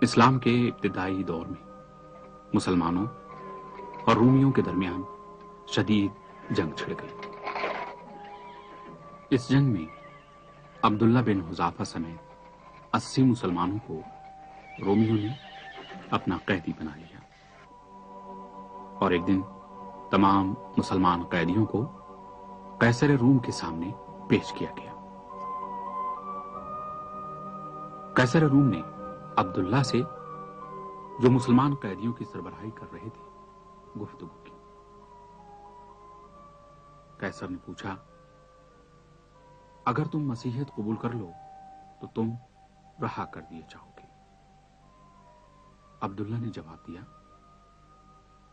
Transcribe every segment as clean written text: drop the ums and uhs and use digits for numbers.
اسلام کے ابتدائی دور میں مسلمانوں اور رومیوں کے درمیان شدید جنگ چھڑ گئی۔ اس جنگ میں عبداللہ بن حذافہ سمیت 80 مسلمانوں کو رومیوں نے اپنا قیدی بنا لیا، اور ایک دن تمام مسلمان قیدیوں کو قیصر روم کے سامنے پیش کیا گیا۔ قیصر روم نے عبداللہ سے، جو مسلمان قیدیوں کی سربراہی کر رہے تھے، گفتگو کی۔ قیصر نے پوچھا، اگر تم مسیحیت قبول کر لو تو تم رہا کر دیے جاؤ گے۔ عبداللہ نے جواب دیا،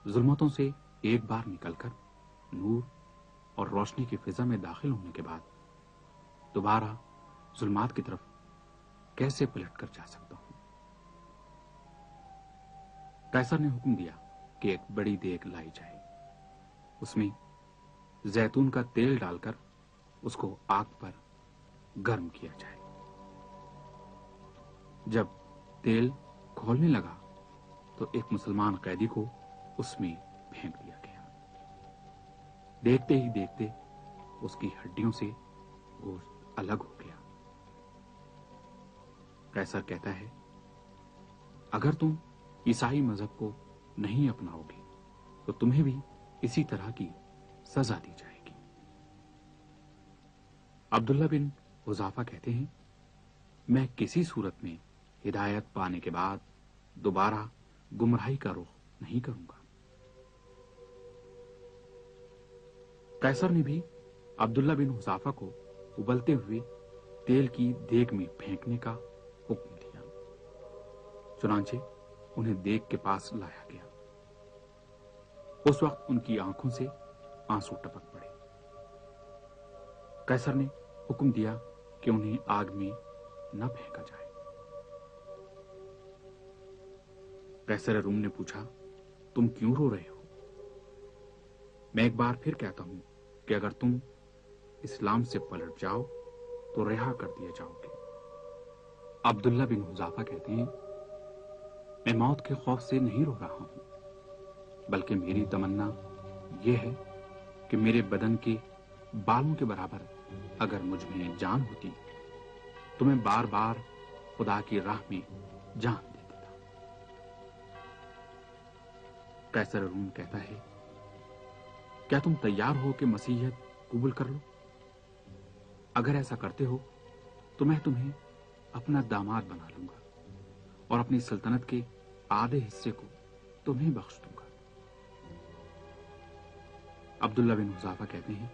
ظلمتوں سے ایک بار نکل کر نور اور روشنی کی فضا میں داخل ہونے کے بعد دوبارہ ظلمات کی طرف کیسے پلٹ کر جا سکتا ہوں؟ قیصر نے حکم دیا کہ ایک بڑی دیگ لائی جائے، اس میں زیتون کا تیل ڈال کر اس کو آگ پر گرم کیا جائے۔ جب تیل کھولنے لگا تو ایک مسلمان قیدی کو اس میں پھینک دیا گیا۔ دیکھتے ہی دیکھتے اس کی ہڈیوں سے گوشت الگ ہو گیا۔ قیصر کہتا ہے، اگر تم عیسائی مذہب کو نہیں اپناؤ گے تو تمہیں بھی اسی طرح کی سزا دی جائے گی۔ عبداللہ بن حذافہ کہتے ہیں، میں کسی صورت میں ہدایت پانے کے بعد دوبارہ گمراہی کا رخ نہیں کروں گا۔ قیصر نے بھی عبداللہ بن حذافہ کو ابلتے ہوئے تیل کی دیگ میں پھینکنے کا حکم دیا۔ چنانچہ انہیں دیگ کے پاس لایا گیا۔ اس وقت ان کی آنکھوں سے آنسو ٹپک پڑے۔ قیصر نے حکم دیا کہ انہیں آگ میں نہ پھینکا جائے۔ قیصر روم نے پوچھا، تم کیوں رو رہے ہو؟ میں ایک بار پھر کہتا ہوں کہ اگر تم اسلام سے پلٹ جاؤ تو رہا کر دیے جاؤ گے۔ عبداللہ بن حذافہ کہتے ہیں، میں موت کے خوف سے نہیں رو رہا ہوں، بلکہ میری تمنا یہ ہے کہ میرے بدن کے بالوں کے برابر اگر مجھ میں جان ہوتی تو میں بار بار خدا کی راہ میں جان دے دیتا۔ قیصر روم کہتا ہے، کیا تم تیار ہو کہ مسیحیت قبول کر لو؟ اگر ایسا کرتے ہو تو میں تمہیں اپنا داماد بنا لوں گا اور اپنی سلطنت کے آدھے حصے کو تمہیں بخش دوں گا۔ عبداللہ بن حذافہ کہتے ہیں،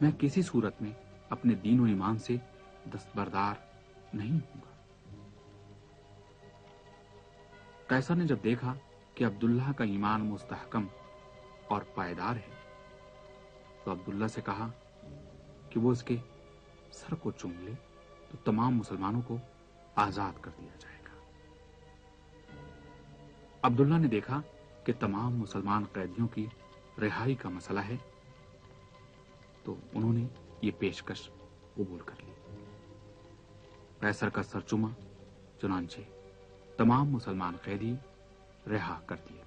میں کسی صورت میں اپنے دین و ایمان سے دستبردار نہیں ہوں گا۔ قیصر نے جب دیکھا کہ عبداللہ کا ایمان مستحکم اور پائیدار ہے تو عبداللہ سے کہا کہ وہ اس کے سر کو چوم لے تو تمام مسلمانوں کو آزاد کر دیا جائے گا۔ عبداللہ نے دیکھا کہ تمام مسلمان قیدیوں کی رہائی کا مسئلہ ہے تو انہوں نے یہ پیشکش قبول کر لی۔ قیصر کا سر چوما، چنانچہ تمام مسلمان قیدی رہا کر دیے۔